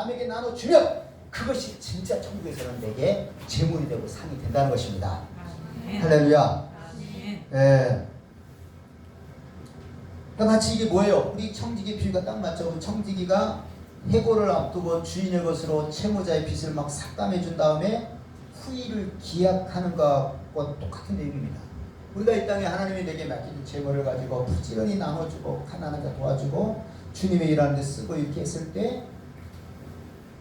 남에게 나눠주면 그것이 진짜 천국에서는 내게 재물이 되고 상이 된다는 것입니다. 할렐루야. 예. 마치 이게 뭐예요? 우리 청지기 비유가 딱 맞죠? 청지기가 해고를 앞두고 주인의 것으로 채무자의 빚을 막 삭감해 준 다음에 후일을 기약하는 것과 똑같은 내용입니다. 우리가 이 땅에 하나님이 내게 맡긴 재물을 가지고 부지런히 나눠주고 가난한 자 도와주고 주님의 일하는 데 쓰고 이렇게 했을 때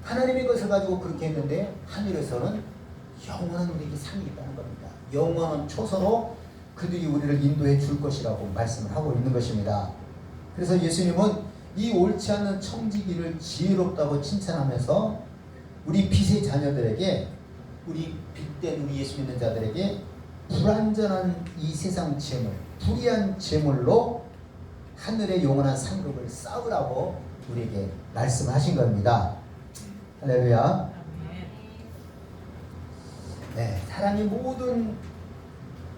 하나님의 것을 가지고 그렇게 했는데 하늘에서는 영원한 우리에게 상이 있다는 겁니다. 영원한 초서로 그들이 우리를 인도해 줄 것이라고 말씀을 하고 있는 것입니다. 그래서 예수님은 이 옳지 않은 청지기를 지혜롭다고 칭찬하면서 우리 빚의 자녀들에게, 우리 빚된 우리 예수 믿는 자들에게 불완전한 이 세상 재물, 불의한 재물로 하늘의 영원한 상급을 쌓으라고 우리에게 말씀하신 겁니다. 할렐루야. 네, 사람이 모든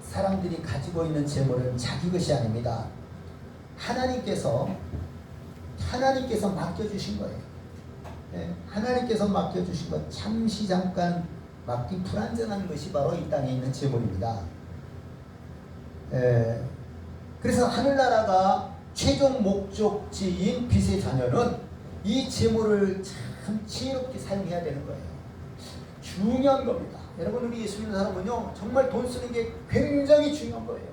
사람들이 가지고 있는 재물은 자기 것이 아닙니다. 하나님께서 맡겨주신 거예요. 네, 하나님께서 맡겨주신 것, 잠시 잠깐 맡긴 불완전한 것이 바로 이 땅에 있는 재물입니다. 그래서 하늘나라가 최종 목적지인 빚의 자녀는 이 재물을 참 지혜롭게 사용해야 되는 거예요. 중요한 겁니다. 여러분, 우리 예수 믿는 사람은요, 정말 돈 쓰는 게 굉장히 중요한 거예요.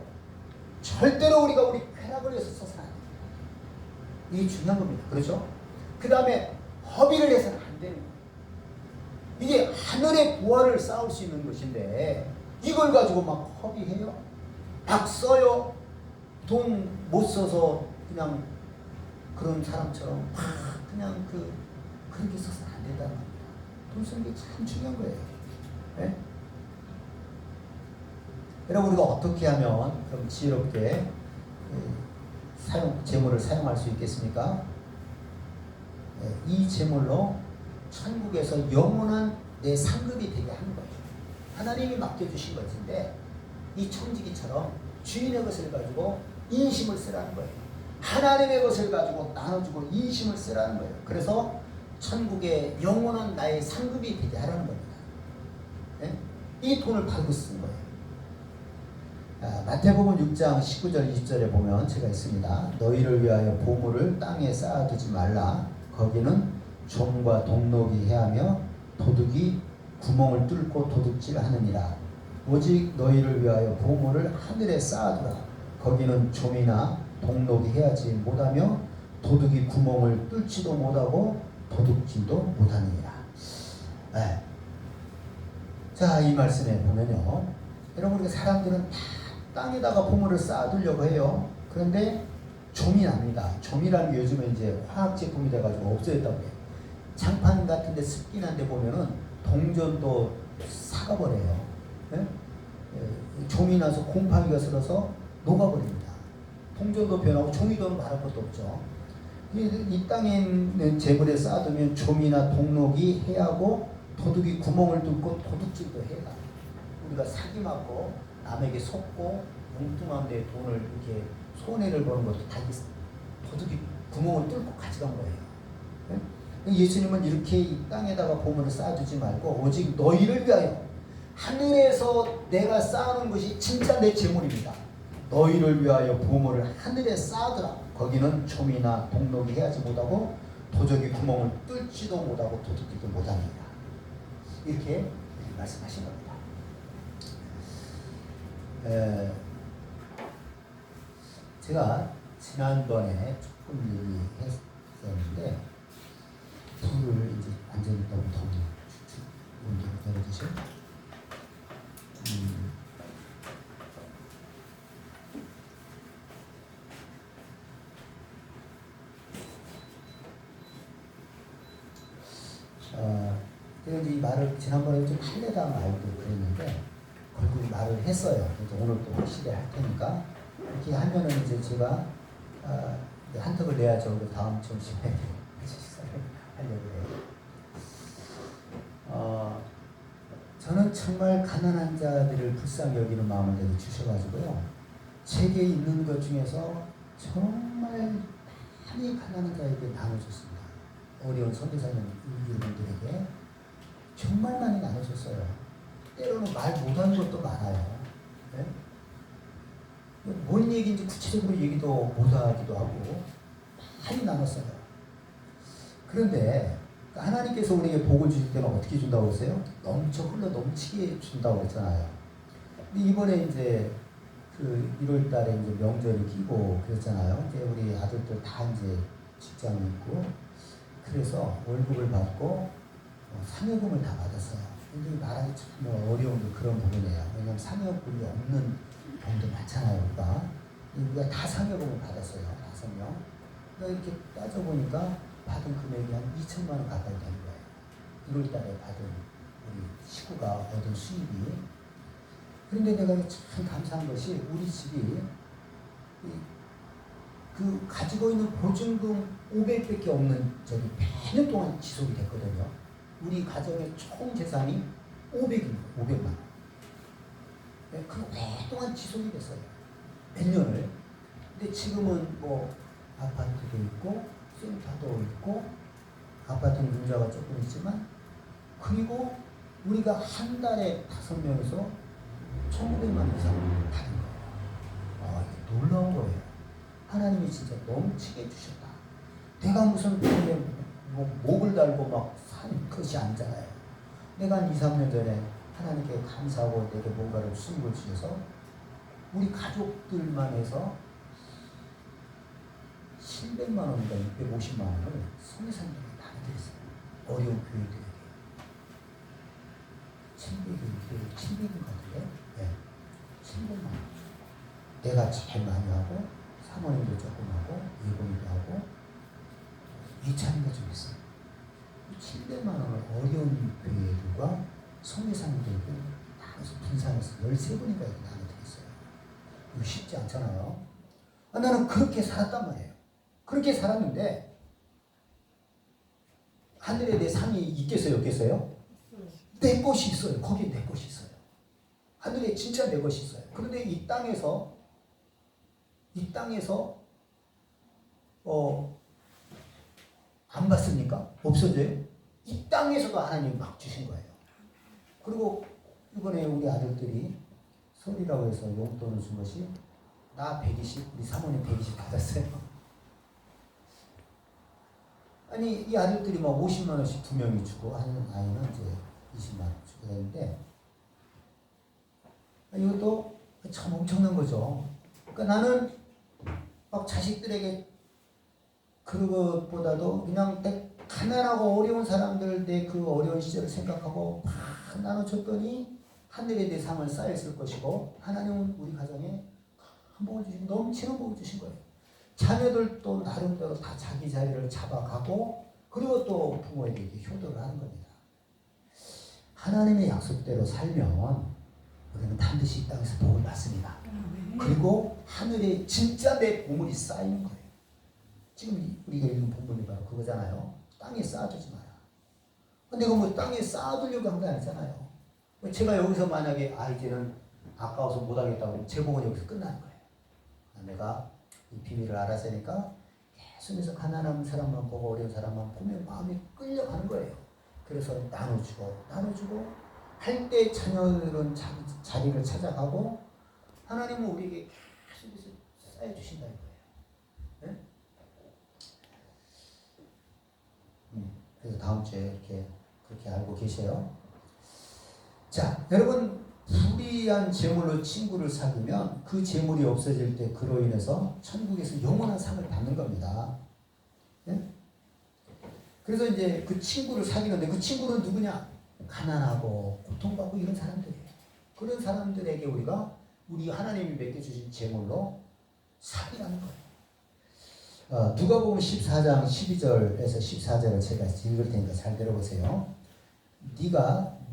절대로 우리 쾌락을 위해서 써서는 안 돼요. 이게 중요한 겁니다. 그렇죠? 그 다음에 허비를 해서는 안 되는 거예요. 이게 하늘의 보화를 쌓을 수 있는 것인데 이걸 가지고 막 허비해요? 막 써요? 돈 못 써서 그냥 그런 사람처럼 막 그냥 그렇게 써서는 안 된다는 겁니다. 돈 쓰는 게 참 중요한 거예요. 네? 여러분, 우리가 어떻게 하면 그럼 지혜롭게 재물을 사용할 수 있겠습니까? 이 재물로 천국에서 영원한 내 상급이 되게 하는 거예요. 하나님이 맡겨주신 것인데 이 청지기처럼 주인의 것을 가지고 인심을 쓰라는 거예요. 하나님의 것을 가지고 나눠주고 인심을 쓰라는 거예요. 그래서 천국에 영원한 나의 상급이 되게 하라는 겁니다. 네? 이 돈을 받고 쓴 거예요. 마태복음 6장 19절 20절에 보면 제가 있습니다. 너희를 위하여 보물을 땅에 쌓아두지 말라. 거기는 좀과 동록이 해하며 도둑이 구멍을 뚫고 도둑질하느니라. 오직 너희를 위하여 보물을 하늘에 쌓아두라. 거기는 좀이나 동록이 해하지 못하며 도둑이 구멍을 뚫지도 못하고 도둑질도 못하느니라. 네. 자, 이 말씀에 보면요, 여러분, 우리가 사람들은 다 땅에다가 보물을 쌓아두려고 해요. 그런데 좀이 납니다. 좀이라는 게 요즘에 이제 화학 제품이 돼가지고 없어졌다고 해요. 장판 같은 데 습기 난 데 보면은 동전도 삭아버려요. 네? 좀이 나서 곰팡이가 슬어서 녹아버립니다. 동전도 변하고 종이도 말할 것도 없죠. 이 땅에 있는 재물에 쌓아두면 좀이나 동록이 해하고 도둑이 구멍을 뚫고 도둑질도 해가. 우리가 사기 맞고 남에게 속고 엉뚱한 데 돈을 이렇게 손해를 보는 것도 다 도둑이 구멍을 뚫고 가져간 거예요. 네? 예수님은 이렇게 이 땅에다가 보물을 쌓아두지 말고 오직 너희를 위하여 하늘에서 내가 쌓아놓은 것이 진짜 내 재물입니다. 너희를 위하여 보물을 하늘에 쌓아두라. 거기는 좀이나 동록이 해하지 못하고 도적이 구멍을 뚫지도 못하고 도둑질도 못합니다. 이렇게 말씀하신 겁니다. 제가 지난번에 조금 얘기했었는데 불을 이제 완전히 너무 더운데 열어주시죠. 제가 이제 이 말을 지난번에 좀 할래다 말도 그랬는데 결국 말을 했어요. 그래서 오늘 또 확실히 할 테니까 이렇게 하면은 이제 제가 한턱을 내야죠. 다음 점심에 하려고 해요. 저는 정말 가난한 자들을 불쌍히 여기는 마음을 내게 주셔가지고요. 제게 있는 것 중에서 정말 많이 가난한 자에게 나눠줬습니다. 어려운 선교사님 여러분들에게 정말 많이 나눠줬어요. 때로는 말 못하는 것도 많아요. 네? 뭔 얘기인지 구체적으로 얘기도 못하기도 하고 많이 나눴어요. 그런데 하나님께서 우리에게 복을 주실 때는 어떻게 준다고 했어요? 흘러 넘치게 준다고 했잖아요. 근데 이번에 이제 그 1월 달에 이제 명절이 끼고 그랬잖아요. 이제 우리 아들들 다 이제 직장이 있고 그래서 월급을 받고 상여금을 다 받았어요. 근데 말하기 참 어려운 게 그런 부분이에요. 왜냐면 상여금이 없는 경우도 많잖아요. 우리가 다 상여금을 받았어요. 5명. 그러니까 이렇게 따져보니까 받은 금액이 한 2천만 원 가까이 되는 거예요. 1월 달에 받은 우리 식구가 얻은 수입이. 그런데 내가 참 감사한 것이 우리 집이 그 가지고 있는 보증금 500밖에 없는 저기 몇년 동안 지속이 됐거든요. 우리 가정의 총 재산이 500입니다. 500만 원. 네, 그 오랫동안 지속이 됐어요. 몇 년을. 근데 지금은 뭐 아파트도 있고 센터도 있고 아파트는 문제가 조금 있지만 그리고 우리가 한 달에 5명에서 1,500만 원 이상을 받는 거예요. 이게 놀라운 거예요. 하나님이 진짜 넘치게 해주셨다. 내가 무슨 목을 달고 막 산 것이 아니잖아요. 내가 한 2, 3년 전에 하나님께 감사하고 내게 뭔가를 수입을 주셔서 우리 가족들만 해서 700만 원인가 650만 원을 성회사님들에게 나눠드렸어요. 어려운 교회들에게. 700인 것 같은데? 네. 700만 원. 내가 제일 많이 하고 사모님도 조금 하고 예봉이도 하고 이찬이가 좀 있어요. 700만 원을 어려운 교회들과 성회사님들에게 나눠서 분산해서 13분인가 이렇게 나눠드렸어요. 이거 쉽지 않잖아요. 나는 그렇게 살았단 말이에요. 그렇게 살았는데 하늘에 내 상이 있겠어요? 없겠어요? 내 것이 있어요. 거기에 내 것이 있어요. 하늘에 진짜 내 것이 있어요. 그런데 이 땅에서 안 받습니까? 없어져요? 이 땅에서도 하나님이 막 주신 거예요. 그리고 이번에 우리 아들들이 설이라고 해서 용돈을 준 것이 나 120, 우리 사모님 120 받았어요. 아니 이 아들들이 막 50만 원씩 2명이 주고 하는 아이는 이제 20만 원 주고 했는데 이것도 참 엄청난 거죠. 그러니까 나는 막 자식들에게 그것보다도 그냥 가난하고 어려운 사람들 내 그 어려운 시절을 생각하고 막 나눠줬더니 하늘에 내 상을 쌓였을 것이고 하나님은 우리 가정에 한 복을 주시고 넘치는 복을 주신 거예요. 자녀들도 나름대로 다 자기 자리를 잡아가고 그리고 또 부모에게 이렇게 효도를 하는 겁니다. 하나님의 약속대로 살면 우리는 반드시 이 땅에서 복을 받습니다. 그리고 하늘에 진짜 내 보물이 쌓이는 거예요. 지금 우리가 읽은 본문이 바로 그거잖아요. 땅에 쌓아두지 마라. 근데 그거 뭐 땅에 쌓아두려고 한 게 아니잖아요. 제가 여기서 만약에 이제는 아까워서 못하겠다고 제 복은 여기서 끝나는 거예요. 내가 이 비밀을 알았으니까 계속해서 가난한 사람만 보고 어려운 사람만 보면 마음이 끌려가는 거예요. 그래서 나눠주고 할 때 자녀들은 자기 자리를 찾아가고 하나님은 우리에게 계속해서 쌓여주신다는 거예요. 네? 그래서 다음 주에 이렇게 그렇게 알고 계세요. 자, 여러분 불의한 재물로 친구를 사귀면 그 재물이 없어질 때 그로 인해서 천국에서 영원한 상을 받는 겁니다. 네? 그래서 이제 그 친구를 사귀는데 그 친구는 누구냐? 가난하고 고통받고 이런 사람들이에요. 그런 사람들에게 우리 하나님이 맡겨주신 재물로 사귀라는 거예요. 누가복음 14장 12절에서 14절을 제가 읽을 테니까 잘 들어보세요.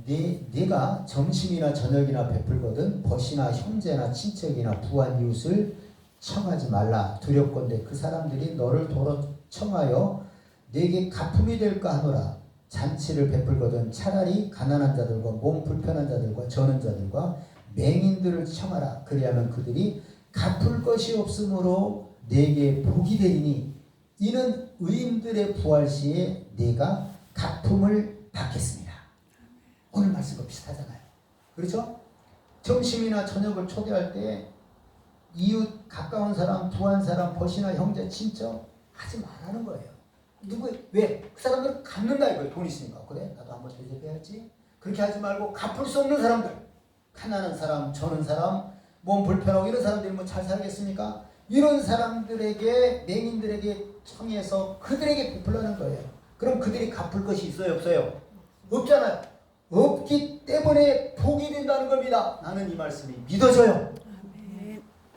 네가 점심이나 저녁이나 베풀거든 벗이나 형제나 친척이나 부한 이웃을 청하지 말라. 두렵건대 그 사람들이 너를 도로 청하여 네게 가품이 될까 하노라. 잔치를 베풀거든 차라리 가난한 자들과 몸 불편한 자들과 저는 자들과 맹인들을 청하라. 그리하면 그들이 갚을 것이 없으므로 내게 복이 되리니 이는 의인들의 부활 시에 네가 갚음을 받겠습니다. 오늘 말씀과 비슷하잖아요. 그렇죠? 점심이나 저녁을 초대할 때 이웃, 가까운 사람, 부한 사람, 벗이나 형제, 친척 하지 말라는 거예요. 누구, 왜? 그 사람들은 갚는다 이거예요. 돈 있으니까. 그래? 나도 한번 대접해야지. 그렇게 하지 말고 갚을 수 없는 사람들, 가난한 사람, 저는 사람, 몸 불편하고 이런 사람들이 뭐 잘 살겠습니까? 이런 사람들에게, 맹인들에게 청해서 그들에게 베풀라는 거예요. 그럼 그들이 갚을 것이 있어요, 없어요? 없잖아요. 없기 때문에 복이 된다는 겁니다. 나는 이 말씀이 믿어져요.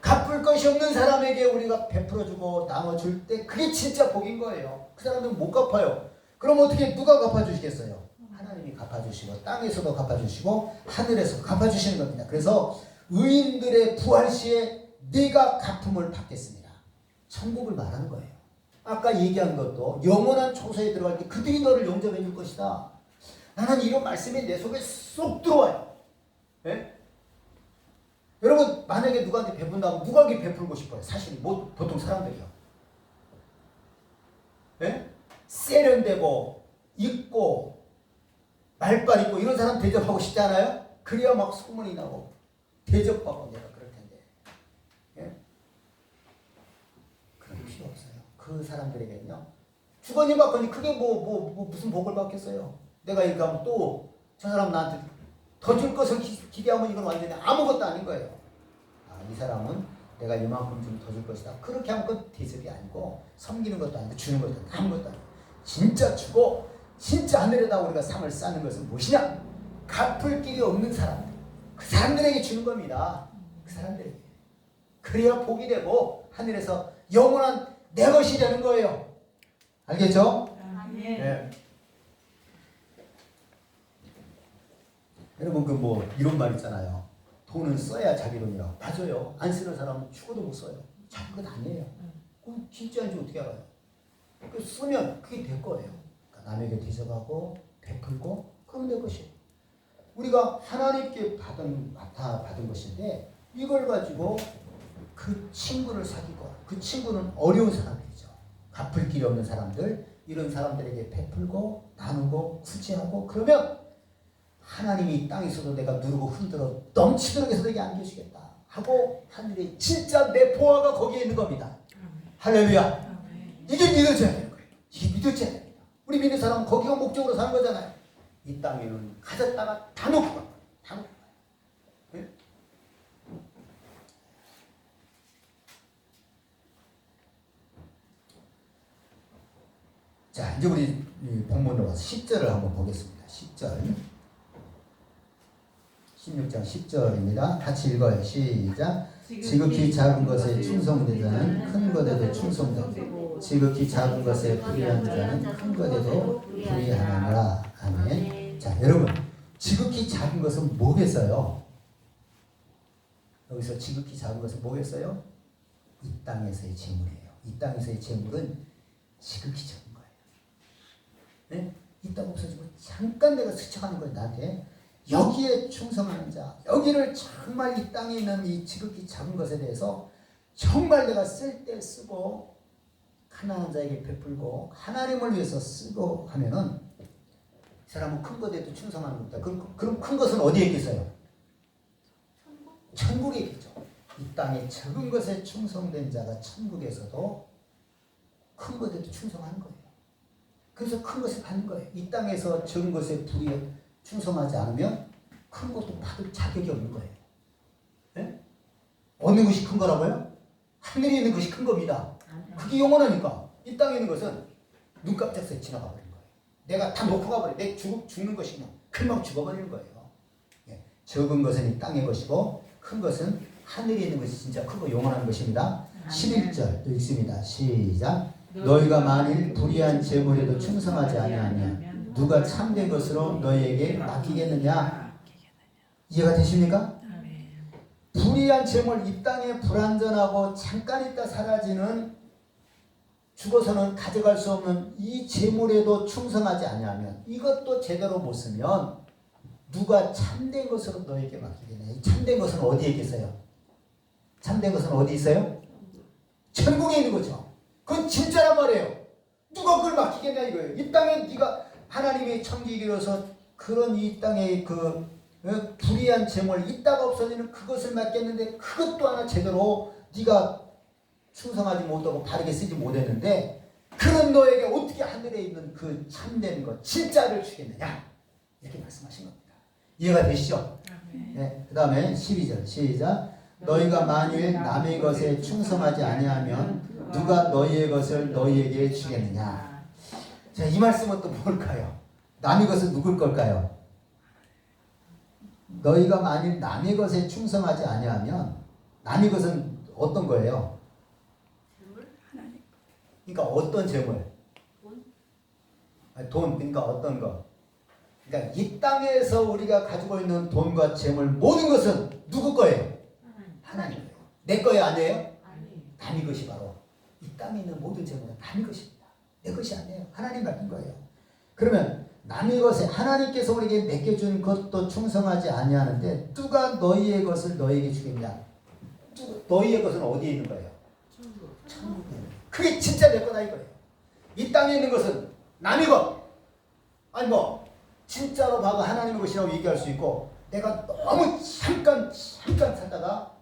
갚을 것이 없는 사람에게 우리가 베풀어주고 나눠줄 때 그게 진짜 복인 거예요. 그 사람들은 못 갚아요. 그럼 어떻게 누가 갚아주시겠어요? 하나님이 갚아주시고 땅에서도 갚아주시고 하늘에서도 갚아주시는 겁니다. 그래서 의인들의 부활 시에 네가 갚음을 받겠습니다. 천국을 말하는 거예요. 아까 얘기한 것도 영원한 초소에 들어갈 때 그들이 너를 용접해 줄 것이다. 나는 이런 말씀이 내 속에 쏙 들어와요. 네? 여러분 만약에 누구한테 베푼다면 누구에게 베풀고 싶어요? 사실 뭐 보통 사람들이요. 네? 세련되고 있고 말빨 있고 이런 사람 대접하고 싶지 않아요? 그래야 막 소문이 나고 대접받고 내가 그럴 텐데. 네? 그럴 필요 없어요. 그 사람들에게는요. 주거니 받거니 그게 무슨 복을 받겠어요. 내가 이렇게 하면 또 저 사람 나한테 더 줄 것을 기대하면 이건 완전히 아무것도 아닌 거예요. 아, 이 사람은 내가 이만큼 좀 더 줄 것이다. 그렇게 하면 그 대접이 아니고 섬기는 것도 아니고 주는 것도 아니고 아무것도 아니고 진짜 주고 진짜 하늘에다 우리가 상을 쌓는 것은 무엇이냐? 갚을 길이 없는 사람들. 그 사람들에게 주는 겁니다. 그 사람들에게. 그래야 복이 되고 하늘에서 영원한 내 것이 되는 거예요. 알겠죠? 네. 여러분 그 이런 말 있잖아요. 돈은 써야 자기 돈이라고. 맞아요. 안 쓰는 사람은 죽어도 못 써요. 자기 것 아니에요. 그럼 진짜인지 어떻게 알아요? 그 쓰면 그게 될 거예요. 그러니까 남에게 대접하고 베풀고 그러면 될 것이에요. 우리가 하나님께 받은 것인데 이걸 가지고 그 친구를 사귀고 그 친구는 어려운 사람들이죠. 갚을 길이 없는 사람들 이런 사람들에게 베풀고 나누고 구제하고 그러면 하나님이 이 땅에서도 내가 누르고 흔들어 넘치도록 해서 내게 안겨주겠다 하고 하늘에 진짜 내 보화가 거기에 있는 겁니다. 할렐루야. 이게 믿어져야 되는 거예요. 이게 믿어져야 됩니다. 우리 믿는 사람은 거기가 목적으로 사는 거잖아요. 이 땅에는 가졌다가 다 놓고 가요. 다 놓고 가요. 네? 자, 이제 우리 본문으로 와서 10절을 한번 보겠습니다. 10절. 16장 10절입니다. 같이 읽어요. 시작. 지극히 작은 것에 충성된 자는 큰 것에도 충성되고 지극히 작은 것에 불의한 자는 큰 것에도 불의하느니라. 아멘. 자, 여러분 지극히 작은 것은 뭐겠어요? 여기서 지극히 작은 것은 뭐겠어요? 이 땅에서의 재물이에요. 이 땅에서의 재물은 지극히 적은 거예요. 네? 이 땅 없어지고 잠깐 내가 스쳐가는 거예요. 나한테. 여기에 충성하는 자, 여기를 정말 이 땅에 있는 이 지극히 작은 것에 대해서 정말 내가 쓸 때 쓰고 가난한 자에게 베풀고 하나님을 위해서 쓰고 하면은 이 사람은 큰 것에도 충성하는 겁니다. 그럼 큰 것은 어디에 있겠어요? 천국에 있겠죠. 이 땅에 적은 것에 충성된 자가 천국에서도 큰 것에도 충성하는 거예요. 그래서 큰 것을 받는 거예요. 이 땅에서 적은 것에 충성하지 않으면 큰 것도 받을 자격이 없는 거예요. 네? 어느 것이 큰 거라고요? 하늘에 있는 것이 큰 겁니다. 그게 영원하니까. 이 땅에 있는 것은 눈 깜짝 새에 지나가 버리는 거예요. 내가 다 놓고 가버려. 내 죽는 것이 그냥 금방 죽어버리는 거예요. 예. 적은 것은 이 땅의 것이고 큰 것은 하늘에 있는 것이 진짜 크고 영원한 것입니다. 11절 또 읽습니다. 시작. 너희가 만일 불의한 재물에도 충성하지 아니하면 누가 참된 것으로 너희에게 맡기겠느냐? 이해가 되십니까? 불의한 재물, 이 땅에 불완전하고 잠깐 있다 사라지는 죽어서는 가져갈 수 없는 이 재물에도 충성하지 아니하면 이것도 제대로 못 쓰면 누가 참된 것으로 너희에게 맡기겠느냐? 이 참된 것은 어디에 있겠어요? 참된 것은 어디 있어요? 천국에 있는 거죠. 그건 진짜란 말이에요. 누가 그걸 맡기겠냐 이거예요. 이 땅에 네가 하나님의 청지기로서 그런 이 땅에 불의한 재물 있다가 없어지는 그것을 맡겼는데 그것도 하나 제대로 네가 충성하지 못하고 바르게 쓰지 못했는데 그런 너에게 어떻게 하늘에 있는 그 참된 것 진짜를 주겠느냐 이렇게 말씀하신 겁니다. 이해가 되시죠? 네. 그 다음에 12절 시작. 너희가 만일 남의 것에 충성하지 아니하면 누가 너희의 것을 너희에게 주겠느냐. 자, 이 말씀은 또 뭘까요? 남의 것은 누굴 걸까요? 너희가 만일 남의 것에 충성하지 아니하면 남의 것은 어떤 거예요? 그러니까 어떤 재물? 돈. 그러니까 어떤 거? 그러니까 이 땅에서 우리가 가지고 있는 돈과 재물 모든 것은 누구 거예요? 하나님 거예요. 내 거예요? 아니에요? 남의 것이 바로 이 땅에 있는 모든 재물은 남의 것입니다. 내 것이 아니에요. 하나님 맡긴 거예요. 그러면 남의 것에 하나님께서 우리에게 맡겨준 것도 충성하지 아니하는데 누가 너희의 것을 너희에게 주겠냐? 너희의 것은 어디에 있는 거예요? 천국에. 그게 진짜 내 거다 이거예요. 이 땅에 있는 것은 남의 것. 아니 진짜로 봐도 하나님의 것이라고 얘기할 수 있고 내가 너무 잠깐 살다가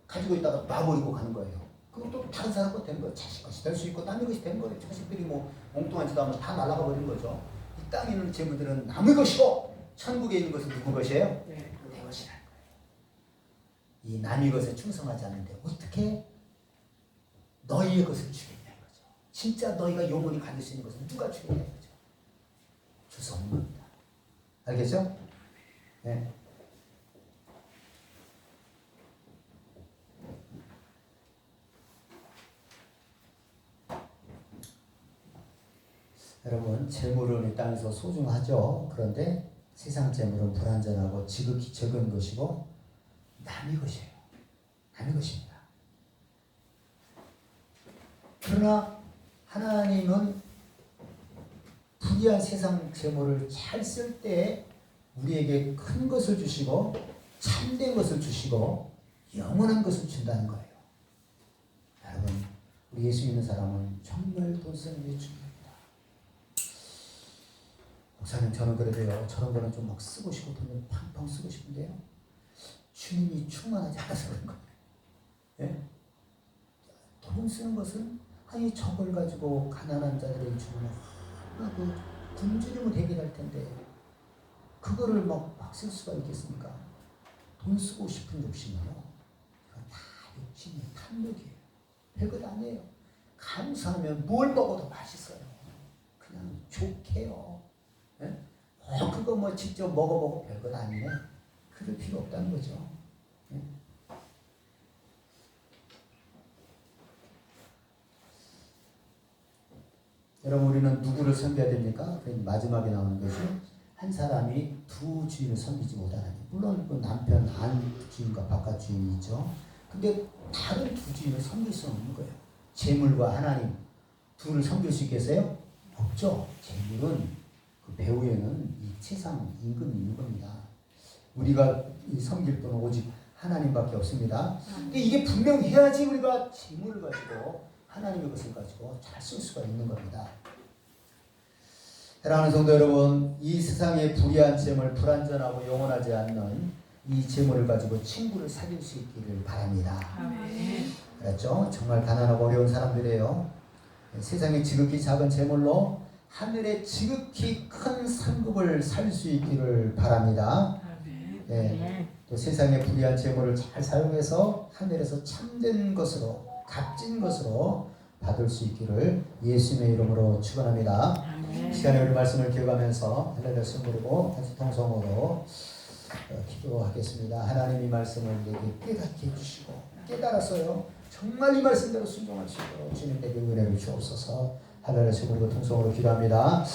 가지고 있다가 놔버리고 가는 거예요. 그것도 다른 사람 것 된 거예요. 자식 것이 될 수 있고 남의 것이 된 거예요. 자식들이 엉뚱한 짓 하면 다 날아가 버린 거죠. 이 땅에 있는 재물들은 남의 것이고 천국에 있는 것은 누구 것이에요? 내 것이라는 거예요. 이 남의 것에 충성하지 않는데 어떻게 너희의 것을 주겠냐 이거죠. 진짜 너희가 영원히 가질 수 있는 것은 누가 주겠냐 이거죠. 줄 수 없는 겁니다. 알겠죠? 네. 여러분 재물은 이 땅에서 소중하죠. 그런데 세상 재물은 불완전하고 지극히 적은 것이고 남의 것이에요. 남의 것입니다. 그러나 하나님은 불의한 세상 재물을 잘 쓸 때 우리에게 큰 것을 주시고 참된 것을 주시고 영원한 것을 준다는 거예요. 여러분 우리 예수 믿는 사람은 정말 돈 쓰는 게 중요합니다. 목사님 저는 그래도요 저런 거는 좀 막 쓰고 싶고 돈을 팡팡 쓰고 싶은데요 주님이 충만하지 않아서 그런 거예요. 예? 돈 쓰는 것은 아니 저걸 가지고 가난한 자들에게 주면 굶주리면 해결할 텐데 그거를 막 쓸 수가 있겠습니까? 돈 쓰고 싶은 욕심이요. 그건 다 욕심이에요. 탐욕이에요. 별것 아니에요. 감사하면 뭘 먹어도 맛있어요. 그냥 좋게요. 예? 그거 직접 먹어보고 별것 아니네. 그럴 필요 없다는 거죠. 예? 여러분 우리는 누구를 섬겨야 됩니까? 마지막에 나오는 것이 한 사람이 두 주인을 섬기지 못하는. 물론 그 남편 안 주인과 바깥 주인이 있죠. 근데 다른 두 주인을 섬길 수 없는 거예요. 재물과 하나님 둘을 섬길 수 있겠어요? 없죠. 재물은 그 배후에는 이 세상 임금이 있는 겁니다. 우리가 섬길 분은 오직 하나님밖에 없습니다. 근데 이게 분명해야지 우리가 재물을 가지고 하나님의 것을 가지고 잘 쓸 수가 있는 겁니다. 사랑하는 성도 여러분, 이 세상의 불의한 재물, 불완전하고 영원하지 않는 이 재물을 가지고 친구를 사귈 수 있기를 바랍니다. 아멘. 그렇죠? 정말 가난하고 어려운 사람들이에요. 세상의 지극히 작은 재물로 하늘의 지극히 큰 상급을 살 수 있기를 바랍니다. 아멘. 네. 또 세상의 불의한 재물을 잘 사용해서 하늘에서 참된 것으로 값진 것으로 받을 수 있기를 예수님의 이름으로 축원합니다. 시간에 우리 말씀을 기억하면서 할렐루야 부르고 다시 통성으로 기도하겠습니다. 하나님이 말씀을 내게 깨닫게 해주시고 깨달았어요. 정말 이 말씀대로 순종할 수 있도록 주님 내게 은혜를 주옵소서. 할렐루야 부르고 통성으로 기도합니다.